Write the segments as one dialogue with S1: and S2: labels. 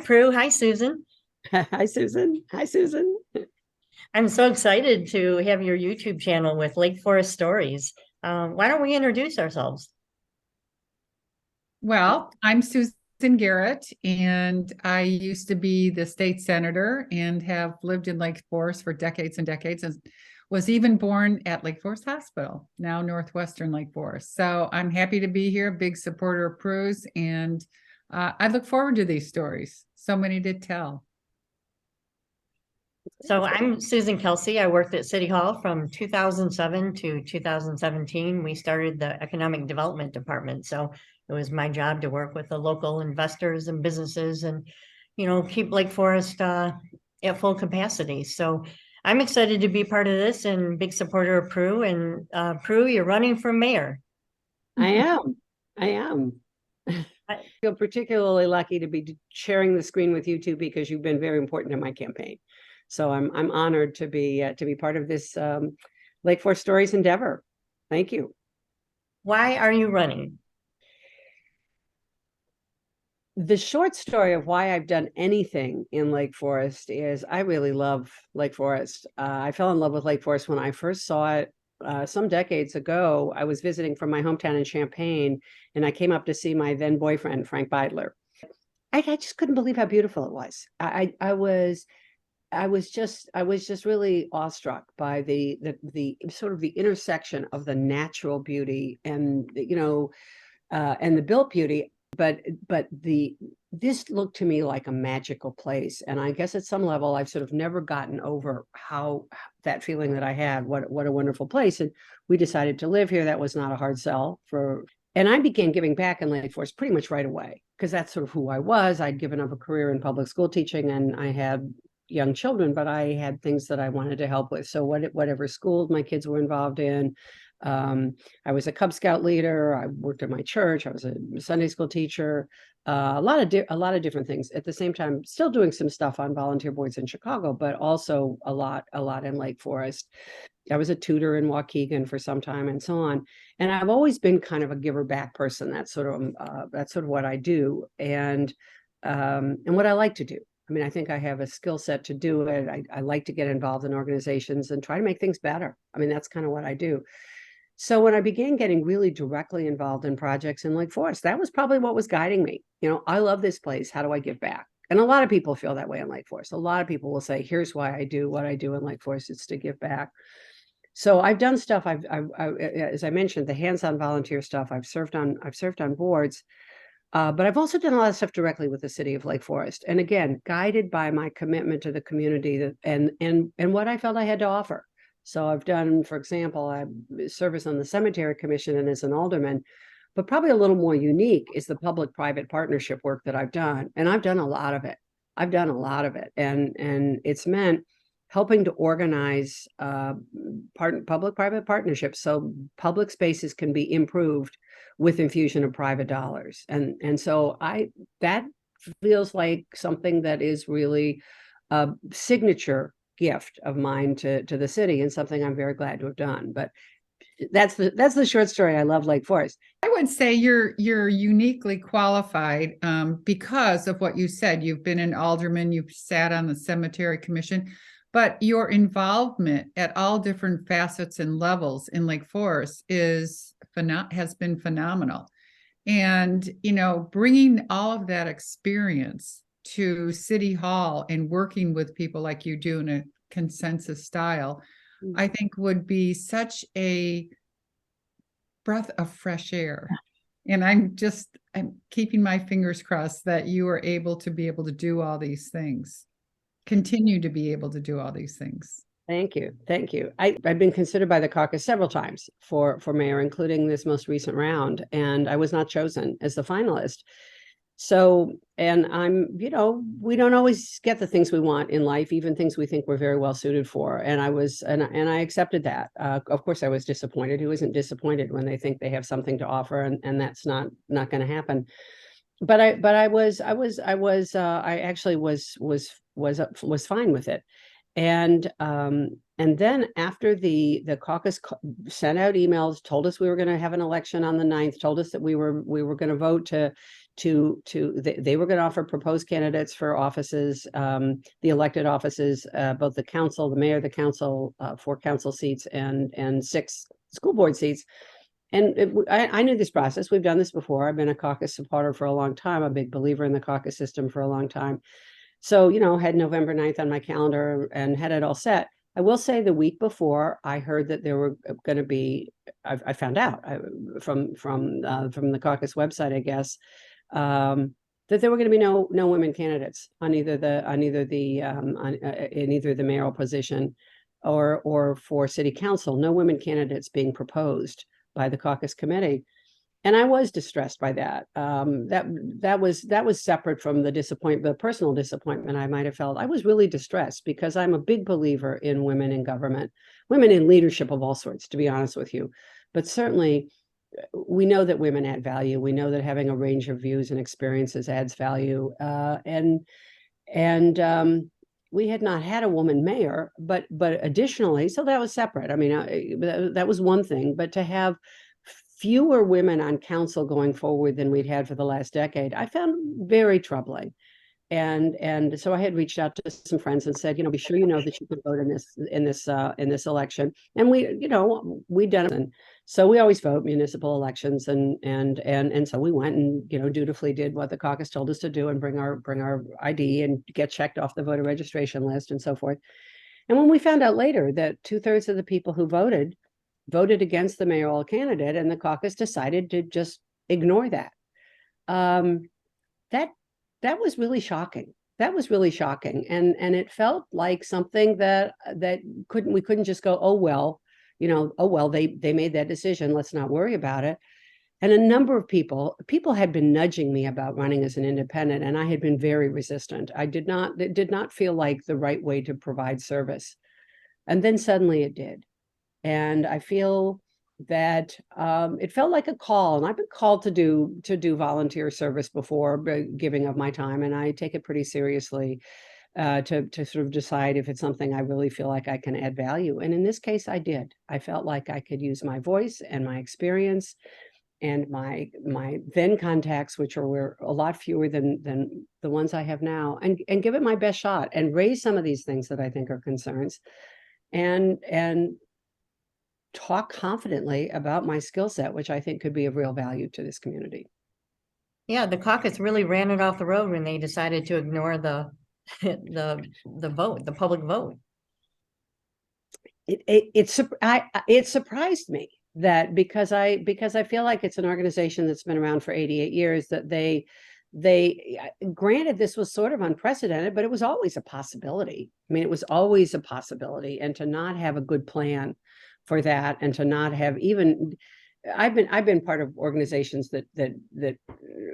S1: Prue. Hi, Susan.
S2: Hi, Susan. Hi, Susan.
S1: I'm so excited to have your YouTube channel with Lake Forest Stories. Why don't we introduce ourselves?
S3: Well, I'm Susan Garrett, and I used to be the state senator and have lived in Lake Forest for decades and decades, and was even born at Lake Forest Hospital, now Northwestern Lake Forest. So I'm happy to be here, big supporter of Prue's, and I look forward to these stories. So many to tell.
S1: So I'm Susan Kelsey. I worked at City Hall from 2007 to 2017. We started the Economic Development Department. So it was my job to work with the local investors and businesses and, keep Lake Forest at full capacity. So I'm excited to be part of this and big supporter of Prue. And Prue, you're running for mayor.
S2: I am. I am. I feel particularly lucky to be sharing the screen with you two because you've been very important in my campaign. So I'm honored to be part of this Lake Forest Stories endeavor. Thank you.
S1: Why are you running?
S2: The short story of why I've done anything in Lake Forest is I really love Lake Forest. I fell in love with Lake Forest when I first saw it some decades ago. I was visiting from my hometown in Champaign, and I came up to see my then boyfriend, Frank Beidler. I just couldn't believe how beautiful it was. I was just really awestruck by the sort of the intersection of the natural beauty and and the built beauty, but this looked to me like a magical place. And I guess at some level I've sort of never gotten over how that feeling that I had, what a wonderful place. And we decided to live here. That was not a hard sell and I began giving back in Lake Forest pretty much right away, because that's sort of who I was. I'd given up a career in public school teaching, and I had young children, but I had things that I wanted to help with. So whatever schools my kids were involved in, I was a Cub Scout leader. I worked at my church. I was a Sunday school teacher. A lot of different things. At the same time, still doing some stuff on volunteer boards in Chicago, but also a lot in Lake Forest. I was a tutor in Waukegan for some time, and so on. And I've always been kind of a giver back person. That's sort of what I do, and what I like to do. I mean, I think I have a skill set to do it. I like to get involved in organizations and try to make things better. I mean, that's kind of what I do. So when I began getting really directly involved in projects in Lake Forest, that was probably what was guiding me. I love this place. How do I give back? And a lot of people feel that way in Lake Forest. A lot of people will say, here's why I do what I do in Lake Forest. It's to give back. So I've done stuff. As I mentioned, the hands-on volunteer stuff. I've served on boards, but I've also done a lot of stuff directly with the city of Lake Forest. And again, guided by my commitment to the community and what I felt I had to offer. So I've done, for example, I service on the cemetery commission and as an alderman, but probably a little more unique is the public-private partnership work that I've done. And I've done a lot of it. And it's meant helping to organize public-private partnerships so public spaces can be improved with infusion of private dollars. And so that feels like something that is really a signature gift of mine to the city, and something I'm very glad to have done. But that's the short story. I love Lake Forest.
S3: I would say you're uniquely qualified because of what you said. You've been an alderman, you've sat on the cemetery commission, but your involvement at all different facets and levels in Lake Forest has been phenomenal. And, bringing all of that experience to City Hall and working with people like you do in a consensus style, I think would be such a breath of fresh air. And I'm keeping my fingers crossed that you are able to do all these things, continue to be able to do all these things.
S2: Thank you. Thank you. I've been considered by the caucus several times for mayor, including this most recent round, and I was not chosen as the finalist. So, and we don't always get the things we want in life, even things we think we're very well suited for. And I accepted that. Of course, I was disappointed. Who isn't disappointed when they think they have something to offer, and that's not going to happen. But I actually was fine with it. And then after the caucus sent out emails, told us we were going to have an election on the 9th, told us that we were going to vote they were going to offer proposed candidates for offices, the elected offices, both the council, the mayor, the council, 4 council seats, and 6 school board seats. And I knew this process. We've done this before. I've been a caucus supporter for a long time, a big believer in the caucus system for a long time. So, had November 9th on my calendar and had it all set. I will say the week before, I heard that there were going to be, I found out from the caucus website, I guess, that there were going to be no women candidates in either the mayoral position or for city council. No women candidates being proposed by the caucus committee. And I was distressed by that. That was separate from the personal disappointment I might have felt. I was really distressed because I'm a big believer in women in government, women in leadership of all sorts, to be honest with you. But certainly, we know that women add value. We know that having a range of views and experiences adds value. And we had not had a woman mayor, but additionally, so that was separate. I mean, that was one thing, but to have fewer women on council going forward than we'd had for the last decade, I found very troubling. And so I had reached out to some friends and said, be sure that you can vote in this election. And we'd done it. And so we always vote municipal elections, and so we went and dutifully did what the caucus told us to do and bring our ID and get checked off the voter registration list and so forth. And when we found out later that 2/3 of the people who voted against the mayoral candidate, and the caucus decided to just ignore that. That was really shocking. That was really shocking. And it felt like something that we couldn't just go, oh, well, they made that decision. Let's not worry about it. And a number of people had been nudging me about running as an independent, and I had been very resistant. It did not feel like the right way to provide service. And then suddenly it did. And I feel that it felt like a call, and I've been called to do volunteer service before, giving of my time, and I take it pretty seriously to sort of decide if it's something I really feel like I can add value. And in this case, I did. I felt like I could use my voice and my experience and my then contacts, which were a lot fewer than the ones I have now, and give it my best shot and raise some of these things that I think are concerns, and talk confidently about my skill set, which I think could be of real value to this community.
S1: Yeah, the caucus really ran it off the road when they decided to ignore the vote, the public vote.
S2: It surprised me that because I feel like it's an organization that's been around for 88 years, that they granted this was sort of unprecedented, but it was always a possibility. I mean, it was always a possibility, and to not have a good plan for that, and to not have even, I've been part of organizations that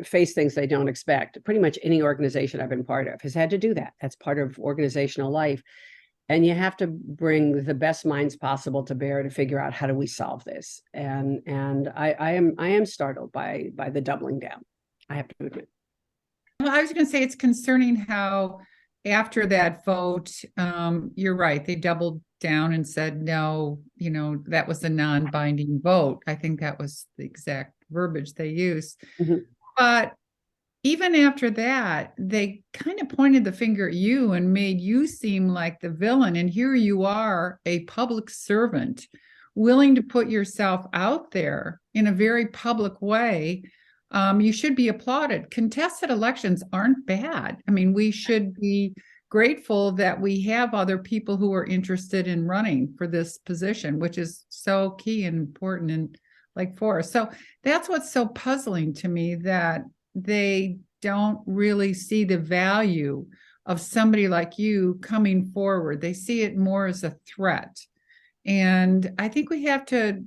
S2: face things they don't expect. Pretty much any organization I've been part of has had to do that. That's part of organizational life. And you have to bring the best minds possible to bear to figure out, how do we solve this? And I am startled by the doubling down, I have to admit.
S3: Well, I was going to say it's concerning how after that vote, you're right, they doubled down and said, no, that was a non-binding vote. I think that was the exact verbiage they used. Mm-hmm. But even after that, they kind of pointed the finger at you and made you seem like the villain. And here you are, a public servant, willing to put yourself out there in a very public way. You should be applauded. Contested elections aren't bad. I mean, we should be grateful that we have other people who are interested in running for this position, which is so key and important and for us. So that's what's so puzzling to me, that they don't really see the value of somebody like you coming forward. They see it more as a threat. And I think we have to,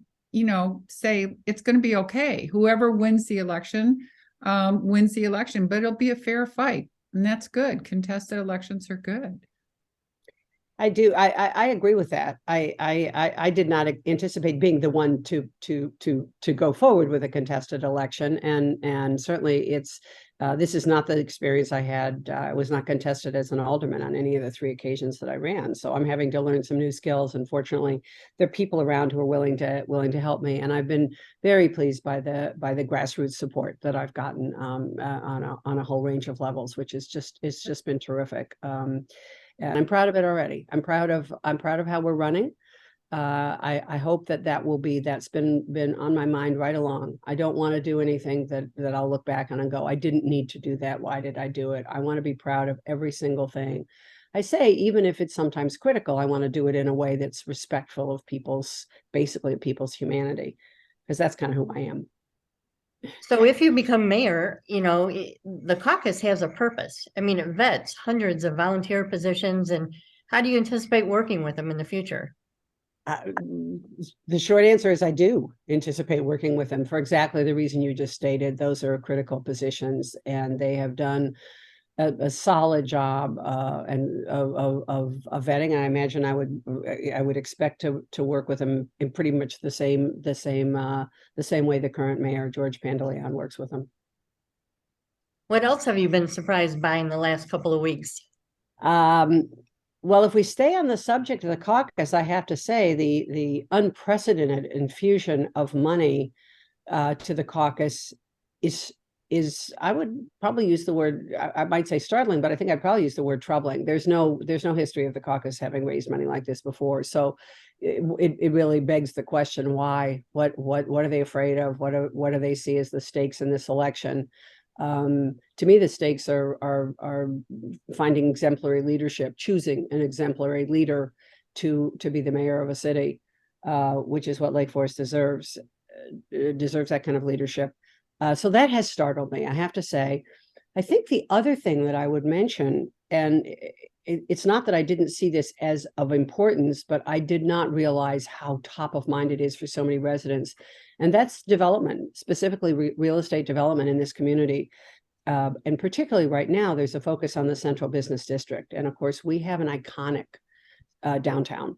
S3: say it's going to be okay. Whoever wins the election, but it'll be a fair fight. And that's good. Contested elections are good.
S2: I do. I agree with that. I did not anticipate being the one to go forward with a contested election, and certainly it's This is not the experience I had. I was not contested as an alderman on any of the 3 occasions that I ran. So I'm having to learn some new skills. And fortunately, there are people around who are willing to help me. And I've been very pleased by the grassroots support that I've gotten on a whole range of levels, which is it's just been terrific. And I'm proud of it already. I'm proud of how we're running. I hope that's been on my mind right along. I don't want to do anything that I'll look back on and go, I didn't need to do that. Why did I do it? I want to be proud of every single thing I say, even if it's sometimes critical. I want to do it in a way that's respectful of people's humanity, because that's kind of who I am.
S1: So if you become mayor, the caucus has a purpose. I mean, it vets hundreds of volunteer positions, and how do you anticipate working with them in the future?
S2: The short answer is I do anticipate working with them for exactly the reason you just stated. Those are critical positions, and they have done a solid job and of vetting. I imagine I would expect to work with them in pretty much the same way the current mayor, George Pandeleon, works with them.
S1: What else have you been surprised by in the last couple of weeks?
S2: Well, if we stay on the subject of the caucus, I have to say the unprecedented infusion of money to the caucus is I would probably use the word, I might say startling, but I think I'd probably use the word troubling. There's no history of the caucus having raised money like this before. So it really begs the question, why? What are they afraid of? What do they see as the stakes in this election? To me, the stakes are finding exemplary leadership, choosing an exemplary leader to be the mayor of a city, which is what Lake Forest deserves. Deserves that kind of leadership. So that has startled me, I have to say. I think the other thing that I would mention, and it's not that I didn't see this as of importance, but I did not realize how top of mind it is for so many residents. And that's development, specifically real estate development in this community. And particularly right now, there's a focus on the Central Business District. And of course, we have an iconic downtown.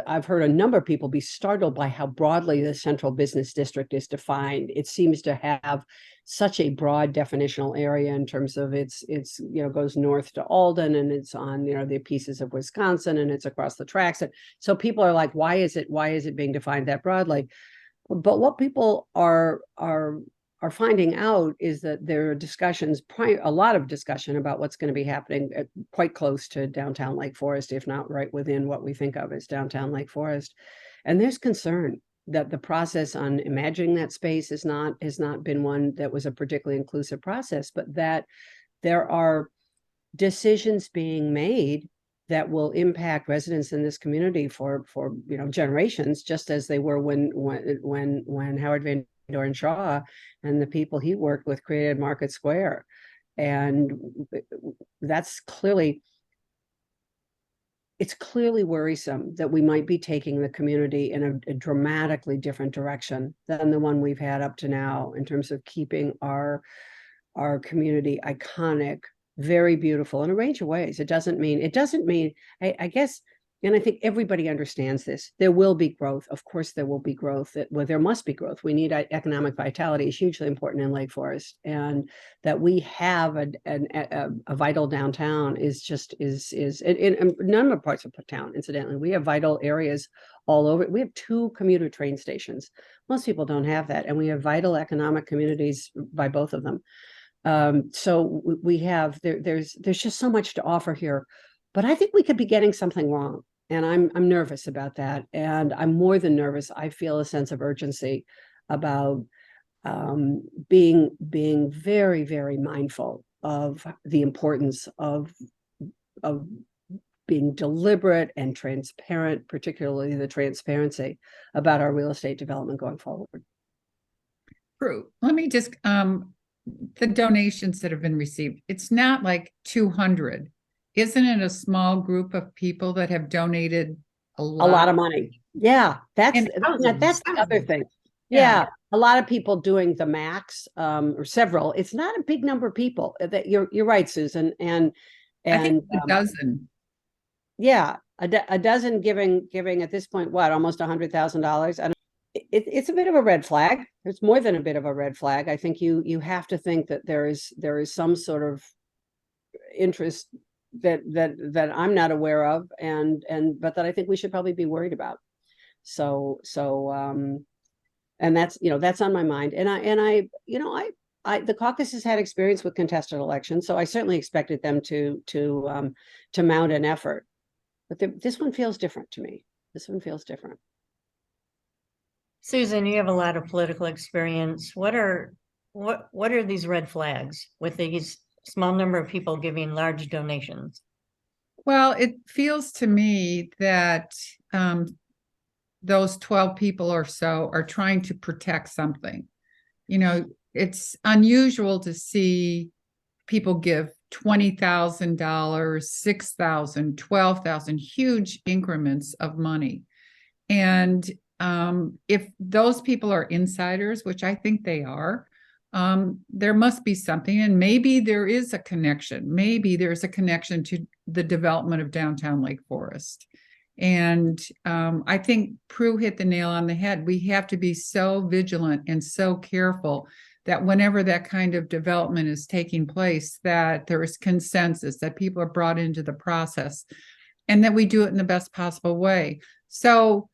S2: I've heard a number of people be startled by how broadly the Central Business District is defined. It seems to have such a broad definitional area in terms of it's goes north to Alden, and it's on the pieces of Wisconsin, and it's across the tracks. And so people are like, why is it being defined that broadly? But what people are finding out is that there are discussions, a lot of discussion about what's going to be happening quite close to downtown Lake Forest, if not right within what we think of as downtown Lake Forest. And there's concern that the process on imagining that space has not been one that was a particularly inclusive process, but that there are decisions being made that will impact residents in this community for generations, just as they were when Howard Van Doren Shaw and the people he worked with created Market Square. And it's clearly worrisome that we might be taking the community in a dramatically different direction than the one we've had up to now in terms of keeping our community iconic, very beautiful in a range of ways. It doesn't mean, I guess, and I think everybody understands this. There will be growth. Of course, there will be growth. There must be growth. We need economic vitality. Is hugely important in Lake Forest, and that we have a vital downtown is in a number of parts of town. Incidentally, we have vital areas all over. We have 2 commuter train stations. Most people don't have that, and we have vital economic communities by both of them. So we have there's just so much to offer here, but I think we could be getting something wrong. And I'm nervous about that. And I'm more than nervous. I feel a sense of urgency about being very, very mindful of the importance of being deliberate and transparent, particularly the transparency about our real estate development going forward.
S3: Prue, let me just the donations that have been received. It's not like 200. Isn't it a small group of people that have donated a lot
S2: of money? Yeah, that's the other thing. Yeah, a lot of people doing the max, or several. It's not a big number of people. That you're right, Susan. And
S3: I think a dozen.
S2: Yeah, a dozen giving at this point, what, almost $100,000. it's a bit of a red flag. It's more than a bit of a red flag. I think you have to think that there is some sort of interest that I'm not aware of, and but that I think we should probably be worried about. So and that's, that's on my mind. And I the caucus has had experience with contested elections, so I certainly expected them to mount an effort. But this one feels different to me. This one feels different.
S1: Susan, you have a lot of political experience. What are these red flags with these small number of people giving large donations?
S3: Well, it feels to me that those 12 people or so are trying to protect something. It's unusual to see people give $20,000, $6,000, $12,000, huge increments of money. And if those people are insiders, which I think they are, there must be something, and maybe there is a connection. Maybe there's a connection to the development of downtown Lake Forest. And I think Prue hit the nail on the head. We have to be so vigilant and so careful that whenever that kind of development is taking place, that there is consensus, that people are brought into the process, and that we do it in the best possible way. So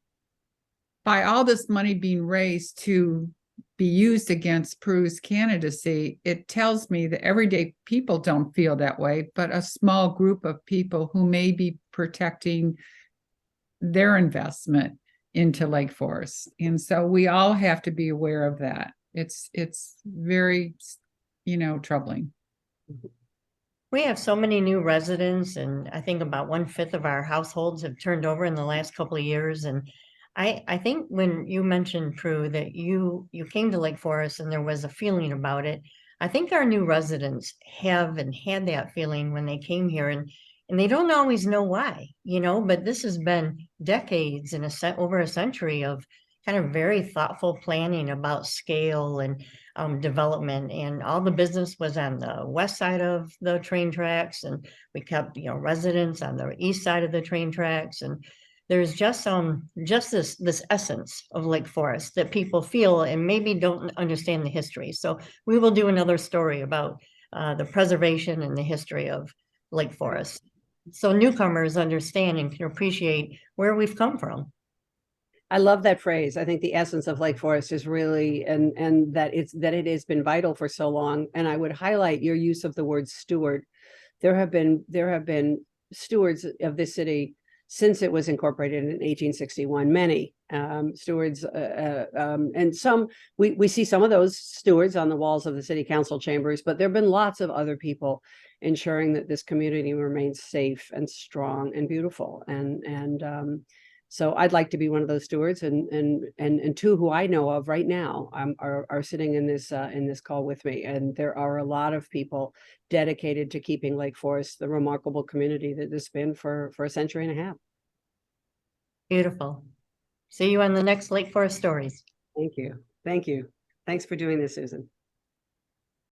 S3: by all this money being raised to be used against Prue's candidacy, it tells me that everyday people don't feel that way, but a small group of people who may be protecting their investment into Lake Forest. And so we all have to be aware of that. It's very, troubling.
S1: We have so many new residents, and I think about 1/5 of our households have turned over in the last couple of years. And I think when you mentioned, Prue, that you came to Lake Forest and there was a feeling about it, I think our new residents have and had that feeling when they came here, and they don't always know why, but this has been decades and over a century of kind of very thoughtful planning about scale and development. And all the business was on the west side of the train tracks, and we kept residents on the east side of the train tracks. And there's just this essence of Lake Forest that people feel and maybe don't understand the history. So we will do another story about the preservation and the history of Lake Forest, so newcomers understand and can appreciate where we've come from.
S2: I love that phrase. I think the essence of Lake Forest is really, and that it has been vital for so long. And I would highlight your use of the word steward. There have been stewards of this city since it was incorporated in 1861. Many stewards, and some we see some of those stewards on the walls of the city council chambers. But there have been lots of other people ensuring that this community remains safe and strong and beautiful. So I'd like to be one of those stewards, and two who I know of right now are sitting in this call with me. And there are a lot of people dedicated to keeping Lake Forest the remarkable community that it's been for a century and a half.
S1: Beautiful. See you on the next Lake Forest Stories.
S2: Thank you. Thank you. Thanks for doing this, Susan.